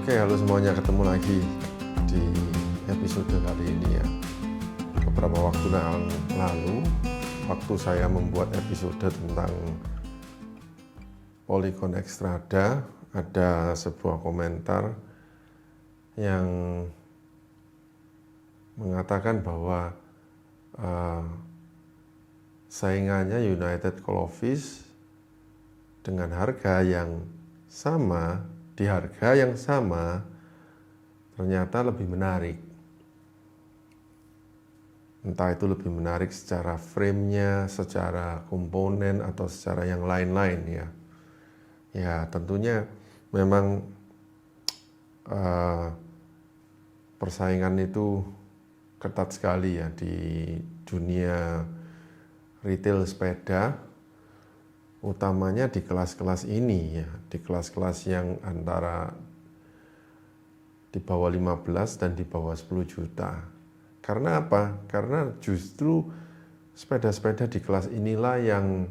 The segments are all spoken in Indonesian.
Oke, halo semuanya, ketemu lagi di episode kali ini ya. Beberapa waktu yang lalu, waktu saya membuat episode tentang Polygon Exstrada, ada sebuah komentar yang mengatakan bahwa saingannya United Clovis dengan harga yang sama, di harga yang sama ternyata lebih menarik. Entah itu lebih menarik secara frame-nya, secara komponen, atau secara yang lain-lain ya. Ya tentunya memang persaingan itu ketat sekali ya di dunia retail sepeda, utamanya di kelas-kelas ini ya, di kelas-kelas yang antara di bawah 15 dan di bawah 10 juta. Karena apa? Karena justru sepeda-sepeda di kelas inilah yang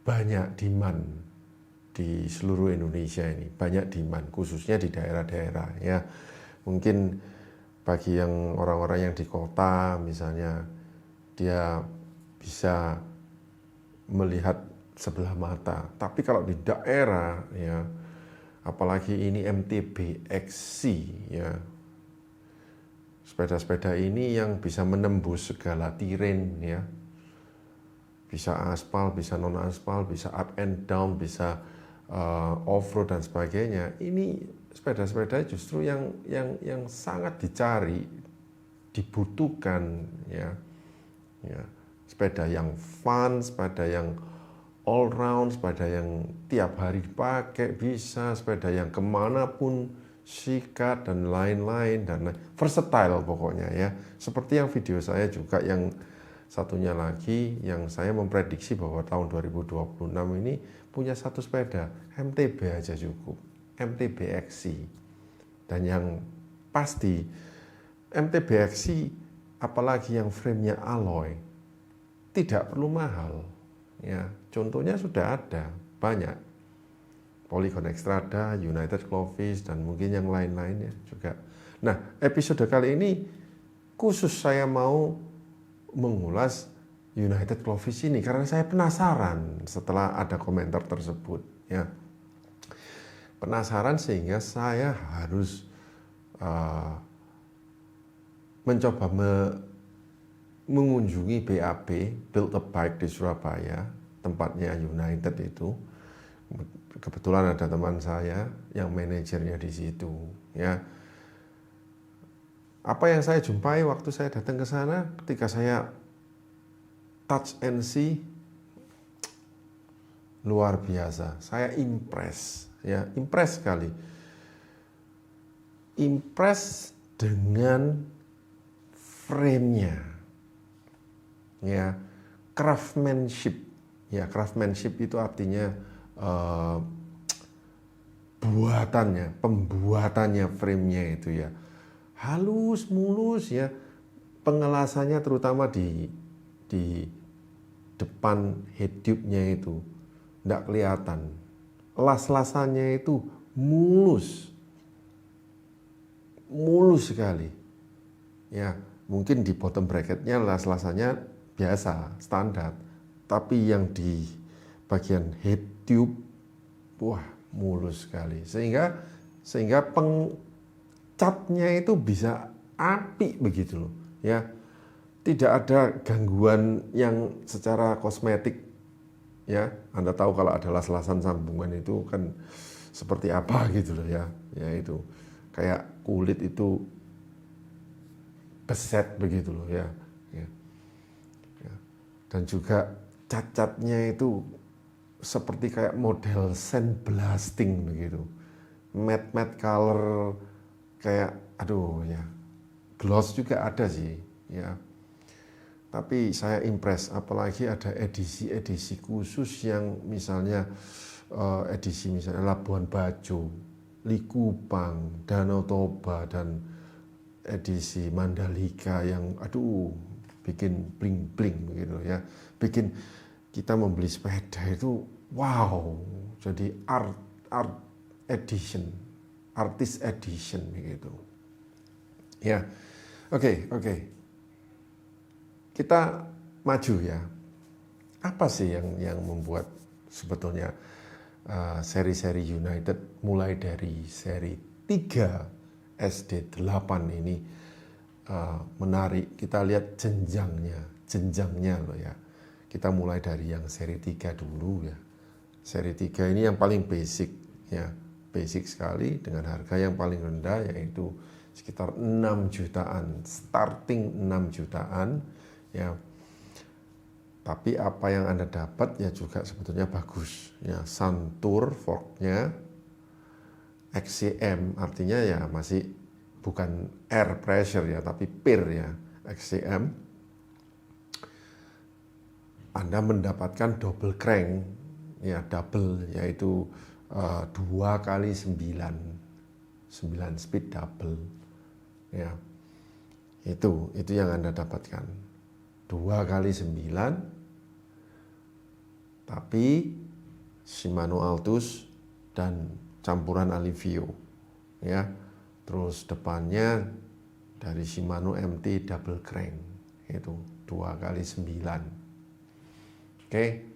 banyak demand di seluruh Indonesia ini, banyak demand khususnya di daerah-daerah ya. Mungkin bagi yang orang-orang yang di kota misalnya, dia bisa melihat sebelah mata. Tapi kalau di daerah ya, apalagi ini MTB XC ya, sepeda-sepeda ini yang bisa menembus segala terrain ya, bisa aspal, bisa non aspal, bisa up and down, bisa off-road dan sebagainya. Ini sepeda-sepeda justru yang sangat dicari, dibutuhkan ya. Sepeda yang fun, sepeda yang all round, sepeda yang tiap hari dipakai bisa, sepeda yang kemanapun sikat dan lain-lain, dan versatile pokoknya ya. Seperti yang video saya juga yang satunya lagi, yang saya memprediksi bahwa tahun 2026 ini punya satu sepeda MTB aja cukup, MTB XC. Dan yang pasti MTB XC, apalagi yang frame-nya alloy, tidak perlu mahal ya. Contohnya sudah ada banyak, Polygon Exstrada, United Clovis, dan mungkin yang lain-lainnya juga. Nah, episode kali ini khusus saya mau mengulas United Clovis ini karena saya penasaran setelah ada komentar tersebut ya. Penasaran sehingga saya harus mencoba mengunjungi BAB, Build a Bike di Surabaya, tempatnya United itu. Kebetulan ada teman saya yang manajernya di situ ya. Apa yang saya jumpai waktu saya datang ke sana, ketika saya touch and see, luar biasa. Saya impress ya, impress sekali. Impress dengan frame-nya ya, craftsmanship ya. Craftsmanship itu artinya pembuatannya frame-nya itu ya, halus mulus ya. Pengelasannya terutama di depan head tube-nya itu tidak kelihatan, las-lasannya itu mulus sekali ya. Mungkin di bottom bracket-nya las-lasannya biasa, standar, tapi yang di bagian head tube, wah mulus sekali, sehingga pengcatnya itu bisa apik begitu loh ya. Tidak ada gangguan yang secara kosmetik ya. Anda tahu kalau ada las-lasan sambungan itu kan seperti apa gitu loh ya. Ya itu kayak kulit itu beset begitu loh ya. Dan juga cat-catnya itu seperti kayak model sandblasting begitu, matte color, kayak aduh ya. Gloss juga ada sih ya. Tapi saya impress, apalagi ada edisi khusus yang misalnya edisi misalnya Labuan Bajo, Likupang, Danau Toba, dan edisi Mandalika yang aduh bikin bling-bling begitu ya. Bikin kita membeli sepeda itu wow, jadi art edition, artist edition gitu. Ya, oke. Kita maju ya. Apa sih yang membuat sebetulnya seri-seri United mulai dari seri 3 SD8 ini menarik. Kita lihat jenjangnya loh ya. Kita mulai dari yang seri 3 dulu ya. Seri 3 ini yang paling basic ya. Basic sekali dengan harga yang paling rendah yaitu sekitar 6 jutaan, starting 6 jutaan ya. Tapi apa yang Anda dapat ya juga sebetulnya bagus ya. Santur forknya, XCM artinya ya masih bukan air pressure ya, tapi PIR ya, XCM. Anda mendapatkan double crank ya, double yaitu 2 kali 9 speed double ya. Itu yang Anda dapatkan 2 kali 9, tapi Shimano Altus dan campuran Alivio ya. Terus depannya dari Shimano MT double crank itu 2 kali 9. Oke,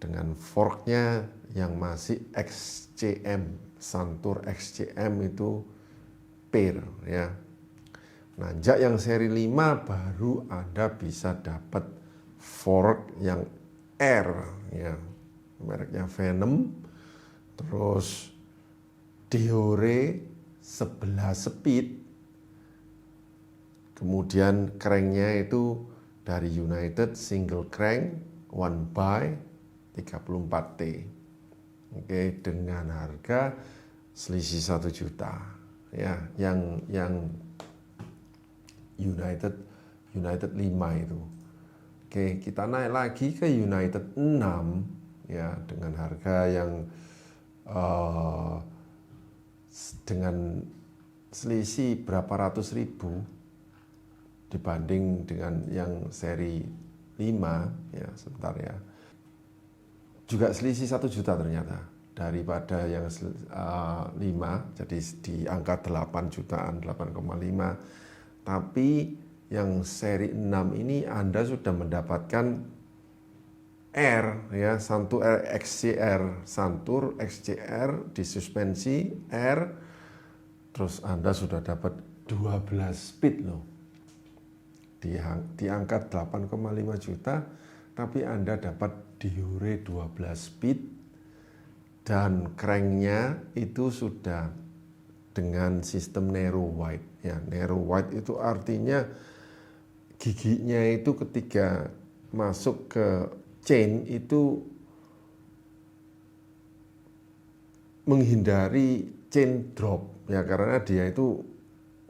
dengan forknya yang masih XCM, Santur XCM itu PIR ya. Nanjak yang seri 5 baru Anda bisa dapat fork yang R ya, mereknya Venom, terus Deore 11 speed, kemudian cranknya itu dari United single crank 1 by 34T. Oke, dengan harga selisih 1 juta ya, yang United 5 itu. Oke, kita naik lagi ke United 6 ya, dengan harga yang dengan selisih berapa ratus ribu dibanding dengan yang seri 5 ya, sebentar ya. Juga selisih 1 juta ternyata daripada yang 5, jadi di angka 8 jutaan, 8,5. Tapi yang seri 6 ini Anda sudah mendapatkan R ya, Santur XCR, Santur XCR di suspensi R, terus Anda sudah dapat 12 speed loh. Di angka 8,5 juta, tapi Anda dapat Deore 12 speed dan cranknya itu sudah dengan sistem narrow wide ya. Narrow wide itu artinya giginya itu ketika masuk ke chain itu menghindari chain drop ya, karena dia itu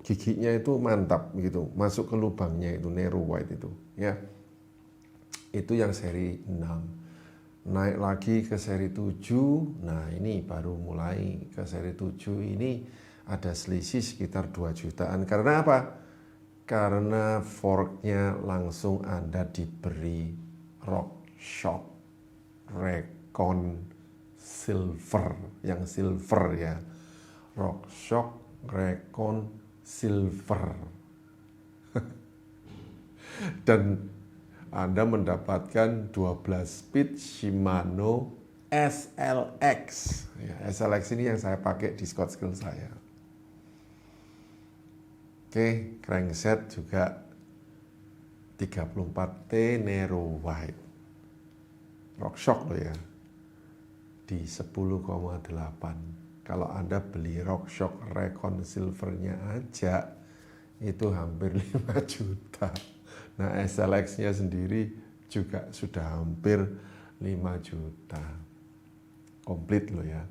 giginya itu mantap gitu, masuk ke lubangnya itu, narrow wide itu ya. Itu yang seri 6. Naik lagi ke seri 7. Nah, ini baru mulai ke seri 7 ini ada selisih sekitar 2 jutaan. Karena apa? Karena forknya langsung Anda diberi RockShox Recon Silver, yang silver ya, RockShox Recon Silver. Dan Anda mendapatkan 12 speed Shimano SLX ya, SLX ini yang saya pakai di Scott Skill saya. Oke, crankset juga 34T narrow wide. RockShox loh ya. Di 10,8. Kalau Anda beli RockShox Recon Silvernya aja itu hampir 5 juta. Nah, SLX-nya sendiri juga sudah hampir 5 juta. Komplit loh ya.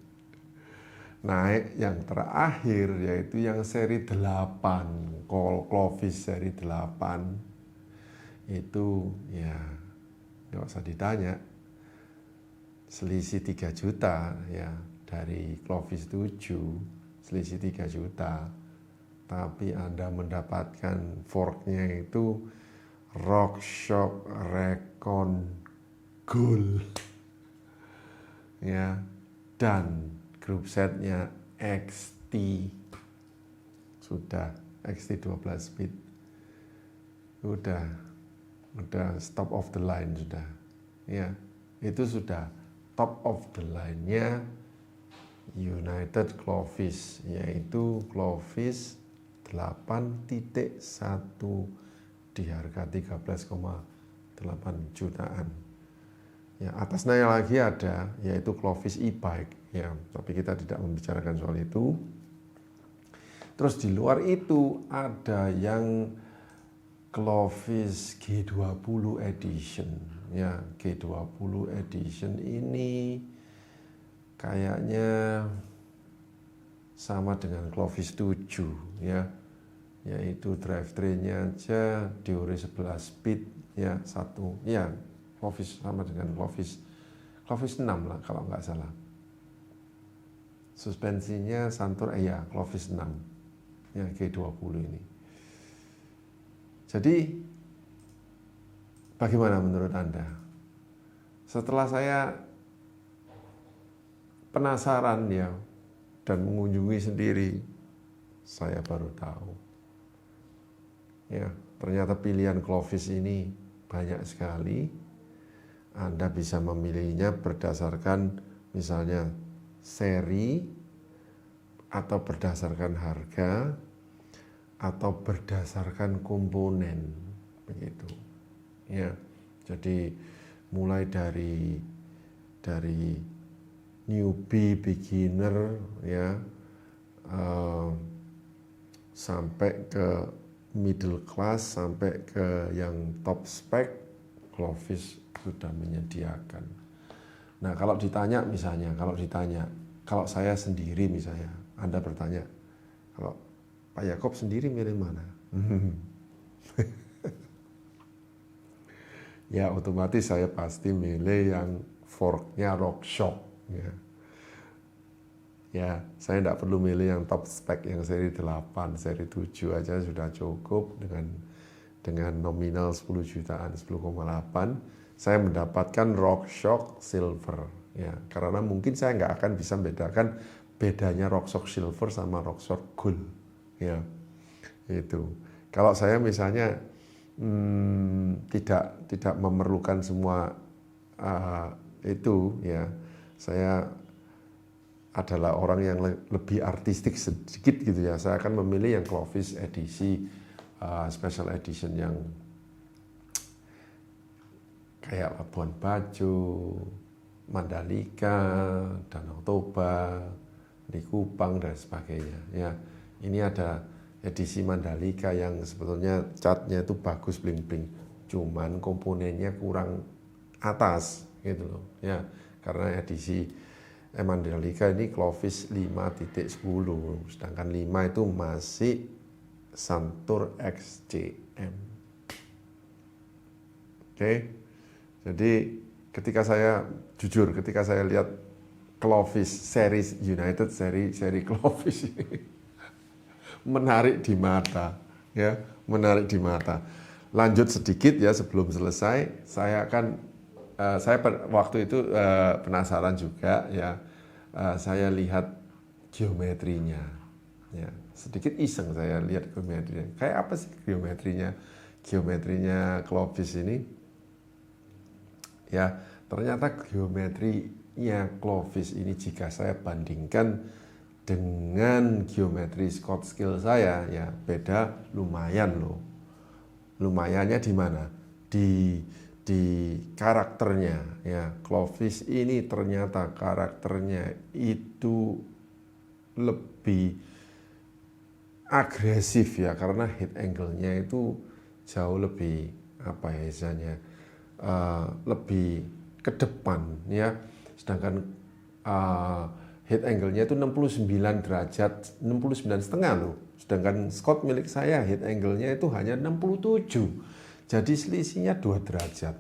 Naik yang terakhir yaitu yang seri 8, Clovis seri 8. Itu ya nggak usah ditanya, selisih 3 juta ya, dari Clovis 7 selisih 3 juta. Tapi Anda mendapatkan forknya itu RockShox Recon gold. Ya, dan grup setnya XT sudah XT 12 bit udah top of the line sudah, ya itu sudah top of the line-nya United Clovis, yaitu Clovis 8.1 di harga 13,8 jutaan. Ya, atasnya lagi ada yaitu Clovis e-bike, ya, tapi kita tidak membicarakan soal itu. Terus di luar itu ada yang Clovis G20 edition, ya G20 edition ini kayaknya sama dengan Clovis 7, ya, yaitu drivetrain-nya aja Diore 11 bit, ya satu, ya Clovis sama dengan Clovis 6 lah kalau nggak salah. Suspensinya Santur, ya Clovis 6, ya G20 ini. Jadi bagaimana menurut Anda? Setelah saya penasaran ya dan mengunjungi sendiri, saya baru tahu. Ya, ternyata pilihan Clovis ini banyak sekali. Anda bisa memilihnya berdasarkan misalnya seri atau berdasarkan harga atau berdasarkan komponen, begitu. Ya, jadi mulai dari newbie, beginner, ya, sampai ke middle class, sampai ke yang top spec, Clovis sudah menyediakan. Nah, kalau ditanya misalnya, kalau saya sendiri misalnya, Anda bertanya, kalau Pak Yakob sendiri milih mana? Ya otomatis saya pasti milih yang forknya RockShox. Ya, saya tidak perlu milih yang top spec yang seri 8, seri 7 aja sudah cukup dengan nominal 10 jutaan, 10,8. Saya mendapatkan RockShox Silver. Ya, karena mungkin saya nggak akan bisa membedakan bedanya RockShox Silver sama RockShox Gold. Ya, itu. Kalau saya misalnya tidak memerlukan semua itu, ya, saya adalah orang yang lebih artistik sedikit gitu ya. Saya akan memilih yang Clovis edisi special edition yang kayak Labuan Bajo, Mandalika, Danau Toba, di Kupang dan sebagainya. Ya, ini ada edisi Mandalika yang sebetulnya catnya itu bagus, bling-bling, cuman komponennya kurang atas gitu loh. Ya, karena edisi Mandalika ini Clovis 5.10, sedangkan 5 itu masih Santur XCM. Oke. Jadi ketika saya lihat Clovis series United seri Clovis ini menarik di mata, ya, menarik di mata. Lanjut sedikit ya sebelum selesai, saya waktu itu penasaran juga ya, saya lihat geometrinya, ya, sedikit iseng saya lihat geometrinya. Kayak apa sih geometrinya Clovis ini? Ya, ternyata geometrinya Clovis ini jika saya bandingkan dengan geometri Scott skill saya, ya beda lumayan loh. Lumayannya di mana? Di karakternya, ya. Clovis ini ternyata karakternya itu lebih agresif ya, karena heat angle-nya itu jauh lebih apa ya istilahnya, lebih ke depan ya. Sedangkan heat angle-nya itu 69 derajat, 69,5 loh. Sedangkan Scott milik saya heat angle-nya itu hanya 67. Jadi selisihnya 2 derajat.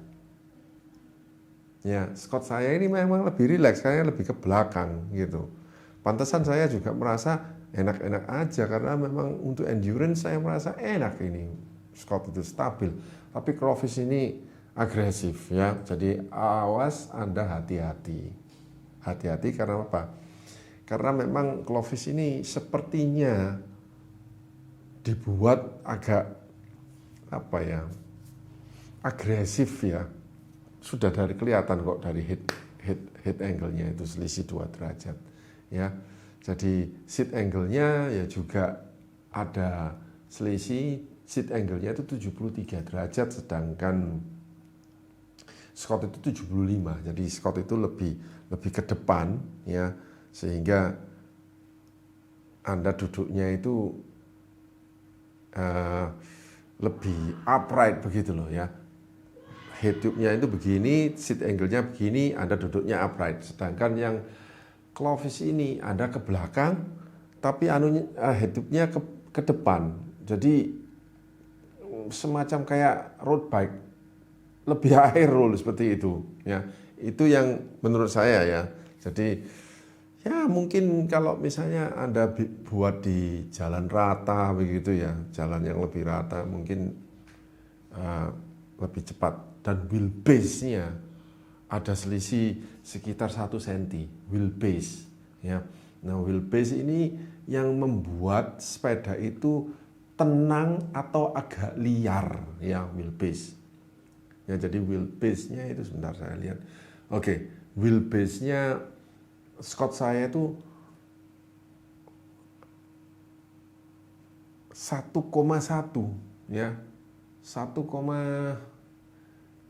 Ya, Scott saya ini memang lebih rileks, kayaknya lebih ke belakang gitu. Pantesan saya juga merasa enak-enak aja karena memang untuk endurance saya merasa enak ini. Scott itu stabil. Tapi Clovis ini agresif ya. Jadi awas Anda hati-hati. Hati-hati karena apa? Karena memang Clovis ini sepertinya dibuat agak apa ya? Agresif ya. Sudah dari kelihatan kok dari head angle-nya itu selisih 2 derajat ya. Jadi seat angle-nya ya juga ada selisih, seat angle-nya itu 73 derajat sedangkan Scott itu 75. Jadi Scott itu lebih ke depan ya, sehingga Anda duduknya itu lebih upright begitu loh ya. Head tube-nya itu begini, seat angle-nya begini, Anda duduknya upright. Sedangkan yang Clovis ini Anda ke belakang, tapi head tube-nya ke depan. Jadi semacam kayak road bike, lebih air roll seperti itu. Ya, itu yang menurut saya ya. Jadi ya mungkin kalau misalnya Anda buat di jalan rata begitu ya, jalan yang lebih rata mungkin lebih cepat. Dan wheelbase-nya ada selisih sekitar 1 cm wheelbase ya. Nah, wheelbase ini yang membuat sepeda itu tenang atau agak liar ya, wheelbase. Ya, jadi wheelbase-nya itu sebentar saya lihat. Oke, wheelbase-nya Scott saya itu 1,1 ya. 1,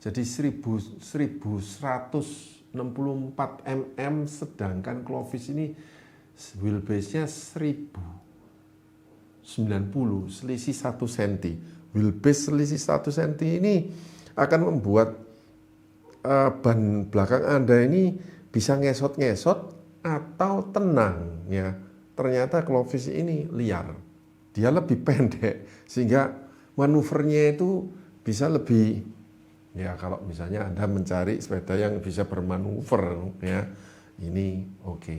jadi 1164 mm, sedangkan Clovis ini wheelbase-nya 1090, selisih 1 cm. Wheelbase selisih 1 cm ini akan membuat ban belakang Anda ini bisa ngesot-ngesot atau tenang ya. Ternyata Clovis ini liar. Dia lebih pendek sehingga manuvernya itu bisa lebih ya. Kalau misalnya Anda mencari sepeda yang bisa bermanuver ya, ini oke.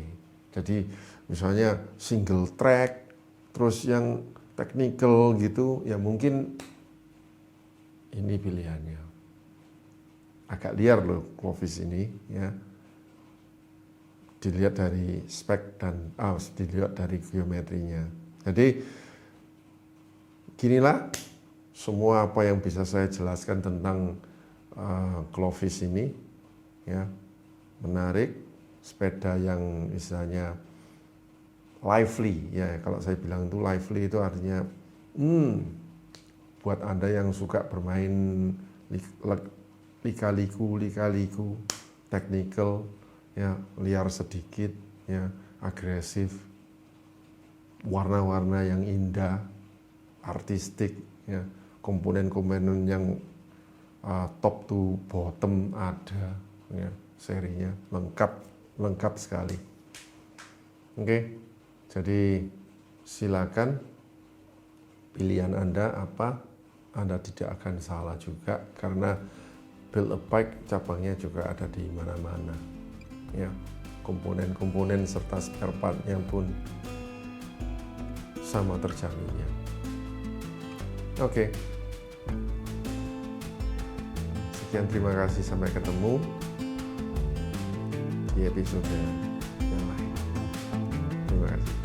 Jadi misalnya single track terus yang technical gitu ya, mungkin ini pilihannya. Agak liar loh Clovis ini ya. Dilihat dari spek dan dilihat dari geometrinya. Jadi ginilah semua apa yang bisa saya jelaskan tentang Clovis ini ya. Menarik, sepeda yang istilahnya lively ya. Kalau saya bilang itu lively itu artinya buat Anda yang suka bermain lika-liku, technical ya, liar sedikit ya, agresif, warna-warna yang indah, artistik ya, komponen-komponen yang top to bottom ada ya, serinya lengkap sekali. Oke, jadi silakan pilihan Anda apa, Anda tidak akan salah juga karena Build a Bike cabangnya juga ada di mana-mana ya. Komponen-komponen serta spare part-nya pun sama terjaminnya. Oke. Sekian, terima kasih, sampai ketemu di episode yang lain. Terima kasih.